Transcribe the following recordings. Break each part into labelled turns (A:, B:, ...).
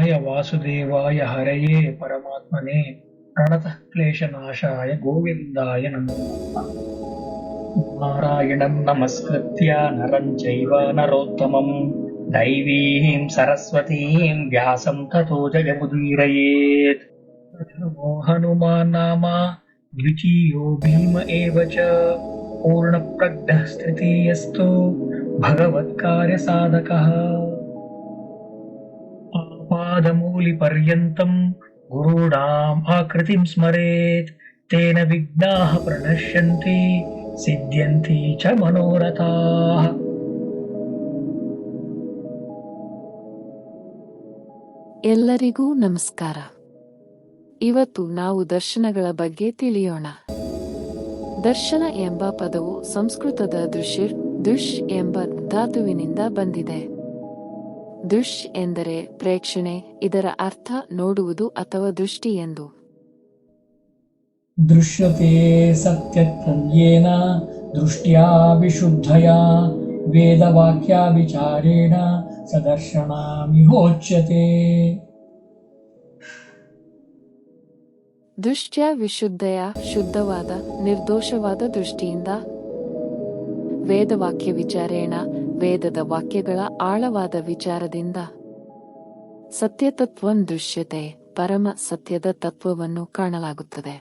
A: कृष्णाय वासुदेवाय हरये परमात्मने प्रणतः क्लेशनाशाय गोविन्दाय नमो नमः। नारायणं नमस्कृत्य नरं चैव नरोत्तमं दैवीं सरस्वतीं व्यासं ततो जयमुदीरयेत्। प्रथमो हनुमान् नाम द्वितीयो भीम एव च पूर्णप्रज्ञः तृतीयस्तु भगवत्कार्यसाधकः। आपादमूलिपर्यन्तं गुरूणाम् आकृतिं स्मरेत् तेन विघ्नाः प्रणश्यन्ति सिद्ध्यन्ति च मनोरथाः।
B: ಎಲ್ಲರಿಗೂ ನಮಸ್ಕಾರ. ಇವತ್ತು ನಾವು ದರ್ಶನಗಳ ಬಗ್ಗೆ ತಿಳಿಯೋಣ. ದರ್ಶನ ಎಂಬ ಪದವು ಸಂಸ್ಕೃತದ ದೃಶ್ ಎಂಬ ಧಾತುವಿನಿಂದ ಬಂದಿದೆ. ದೃಶ್ ಎಂದರೆ ಪ್ರೇಕ್ಷಣೆ, ಇದರ ಅರ್ಥ ನೋಡುವುದು ಅಥವಾ ದೃಷ್ಟಿ ಎಂದು.
A: ದೃಶ್ಯತೆ ಸತ್ಯತ್ಯೇನ ದೃಷ್ಟ್ಯಾ ವಿಶುದ್ಧಯಾ ವೇದವಾಕ್ಯಾವಿಚಾರೇಣ ಸದರ್ಶನಾಮಿಹೋಚ್ಯತೆ.
B: ದೃಷ್ಟ್ಯ ವಿಶುದ್ಧಯ, ಶುದ್ಧವಾದ ನಿರ್ದೋಷವಾದ ದೃಷ್ಟಿಯಿಂದ. ವೇದವಾಕ್ಯ ವಿಚಾರೇಣ, ವೇದದ ವಾಕ್ಯಗಳ ಆಳವಾದ ವಿಚಾರದಿಂದ. ಸತ್ಯತತ್ವಂ ದೃಶ್ಯತೆ, ಪರಮ ಸತ್ಯದ ತತ್ವವನ್ನು ಕಾಣಲಾಗುತ್ತದೆ.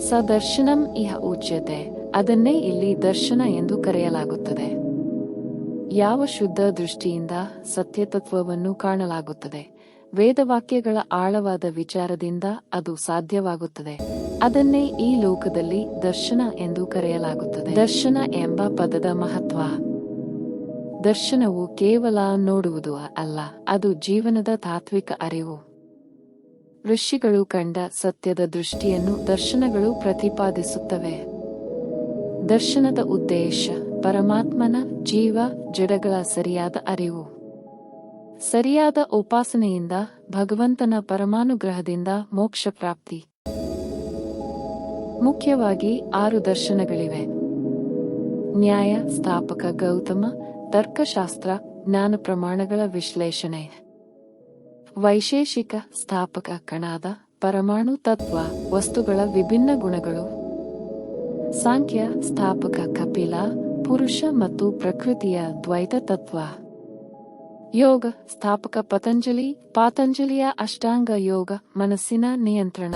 B: ಸದರ್ಶನಂ ಇಹ ಉಚ್ಯತೆ, ಅದನ್ನೇ ಇಲ್ಲಿ ದರ್ಶನ ಎಂದು ಕರೆಯಲಾಗುತ್ತದೆ. ಯಾವ ಶುದ್ಧ ದೃಷ್ಟಿಯಿಂದ ಸತ್ಯತತ್ವವನ್ನು ಕಾಣಲಾಗುತ್ತದೆ, ವೇದವಾಕ್ಯಗಳ ಆಳವಾದ ವಿಚಾರದಿಂದ ಅದು ಸಾಧ್ಯವಾಗುತ್ತದೆ, ಅದನ್ನೇ ಈ ಲೋಕದಲ್ಲಿ ದರ್ಶನ ಎಂದು ಕರೆಯಲಾಗುತ್ತದೆ. ದರ್ಶನ ಎಂಬ ಪದದ ಮಹತ್ವ. ದರ್ಶನವು ಕೇವಲ ನೋಡುವುದು ಅಲ್ಲ, ಅದು ಜೀವನದ ತಾತ್ವಿಕ ಅರಿವು. ಋಷಿಗಳು ಕಂಡ ಸತ್ಯದ ದೃಷ್ಟಿಯನ್ನು ದರ್ಶನಗಳು ಪ್ರತಿಪಾದಿಸುತ್ತವೆ. ದರ್ಶನದ ಉದ್ದೇಶ ಪರಮಾತ್ಮನ, ಜೀವ, ಜಡಗಳ ಸರಿಯಾದ ಅರಿವು. ಸರಿಯಾದ ಉಪಾಸನೆಯಿಂದ ಭಗವಂತನ ಪರಮಾನುಗ್ರಹದಿಂದ ಮೋಕ್ಷ ಪ್ರಾಪ್ತಿ. ಮುಖ್ಯವಾಗಿ 6 ದರ್ಶನಗಳಿವೆ. ನ್ಯಾಯ ಸ್ಥಾಪಕ ಗೌತಮ, ತರ್ಕಶಾಸ್ತ್ರ, ಜ್ಞಾನ ಪ್ರಮಾಣಗಳ ವಿಶ್ಲೇಷಣೆ. ವೈಶೇಷಿಕ ಸ್ಥಾಪಕ ಕಣಾದ, ಪರಮಾಣು ತತ್ವ, ವಸ್ತುಗಳ ವಿಭಿನ್ನ ಗುಣಗಳು. ಸಾಂಖ್ಯ ಸ್ಥಾಪಕ ಕಪಿಲ, ಪುರುಷ ಮತ್ತು ಪ್ರಕೃತಿಯ ದ್ವೈತ ತತ್ವ. ಯೋಗ ಸ್ಥಾಪಕ ಪಾತಂಜಲಿಯ ಅಷ್ಟಾಂಗ ಯೋಗ, ಮನಸ್ಸಿನ ನಿಯಂತ್ರಣ.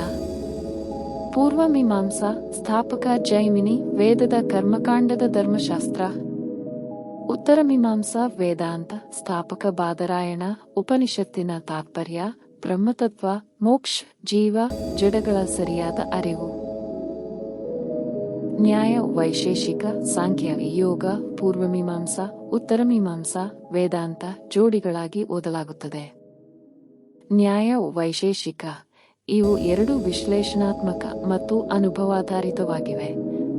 B: ಪೂರ್ವಮೀಮಾಂಸಾ ಸ್ಥಾಪಕ ಜೈಮಿನಿ, ವೇದದ ಕರ್ಮಕಾಂಡದ ಧರ್ಮಶಾಸ್ತ್ರ. ಉತ್ತರ ಮೀಮಾಂಸಾ ವೇದಾಂತ ಸ್ಥಾಪಕ ಬಾದರಾಯಣ, ಉಪನಿಷತ್ತಿನ ತಾತ್ಪರ್ಯ, ಬ್ರಹ್ಮತತ್ವ, ಮೋಕ್ಷ, ಜೀವ, ಜಡಗಳ ಸರಿಯಾದ ಅರಿವು. ನ್ಯಾಯ ವೈಶೇಷಿಕ, ಸಾಂಖ್ಯ ಯೋಗ, ಪೂರ್ವಮೀಮಾಂಸಾ, ಉತ್ತರ ಮೀಮಾಂಸಾ, ವೇದಾಂತ ಜೋಡಿಗಳಾಗಿ ಓದಲಾಗುತ್ತದೆ. ನ್ಯಾಯ ವೈಶೇಷಿಕ ಇವು 2 ವಿಶ್ಲೇಷಣಾತ್ಮಕ ಮತ್ತು ಅನುಭವಾಧಾರಿತವಾಗಿವೆ.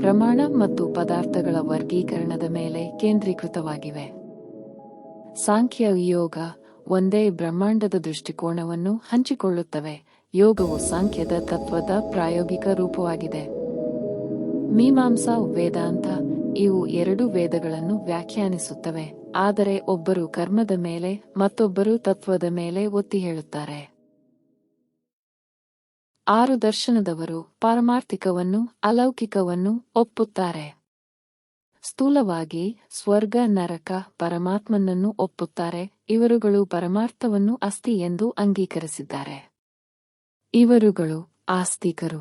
B: ಪ್ರಮಾಣ ಮತ್ತು ಪದಾರ್ಥಗಳ ವರ್ಗೀಕರಣದ ಮೇಲೆ ಕೇಂದ್ರೀಕೃತವಾಗಿವೆ. ಸಾಂಖ್ಯ ಯೋಗ ಒಂದೇ ಬ್ರಹ್ಮಾಂಡದ ದೃಷ್ಟಿಕೋನವನ್ನು ಹಂಚಿಕೊಳ್ಳುತ್ತವೆ. ಯೋಗವು ಸಾಂಖ್ಯದ ತತ್ವದ ಪ್ರಾಯೋಗಿಕ ರೂಪವಾಗಿದೆ. ಮೀಮಾಂಸಾ ವೇದಾಂತ ಇವು 2 ವೇದಗಳನ್ನು ವ್ಯಾಖ್ಯಾನಿಸುತ್ತವೆ, ಆದರೆ ಒಬ್ಬರು ಕರ್ಮದ ಮೇಲೆ ಮತ್ತೊಬ್ಬರು ತತ್ವದ ಮೇಲೆ ಒತ್ತಿ ಹೇಳುತ್ತಾರೆ. 6 ದರ್ಶನದವರು ಪಾರಮಾರ್ಥಿಕವನ್ನು, ಅಲೌಕಿಕವನ್ನು ಒಪ್ಪುತ್ತಾರೆ. ಸ್ಥೂಲವಾಗಿ ಸ್ವರ್ಗ, ನರಕ, ಪರಮಾತ್ಮನನ್ನು ಒಪ್ಪುತ್ತಾರೆ. ಇವರುಗಳು ಪರಮಾರ್ಥವನ್ನು ಅಸ್ತಿ ಎಂದು ಅಂಗೀಕರಿಸಿದ್ದಾರೆ. ಇವರುಗಳು ಆಸ್ತಿಕರು.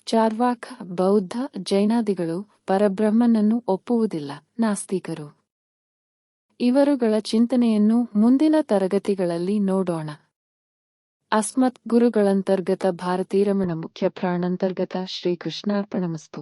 B: ಚಾರ್ವಾಕ, ಬೌದ್ಧ, ಜೈನಾದಿಗಳು ಪರಬ್ರಹ್ಮನನ್ನು ಒಪ್ಪುವುದಿಲ್ಲ, ನಾಸ್ತಿಕರು. ಇವರುಗಳ ಚಿಂತನೆಯನ್ನು ಮುಂದಿನ ತರಗತಿಗಳಲ್ಲಿ ನೋಡೋಣ. ಅಸ್ಮತ್ ಗುರುಗಳಂತರ್ಗತ ಭಾರತೀರಮಣ ಮುಖ್ಯ ಪ್ರಾಣಾಂತರ್ಗತ ಶ್ರೀಕೃಷ್ಣಾರ್ಪಣಮಸ್ತು.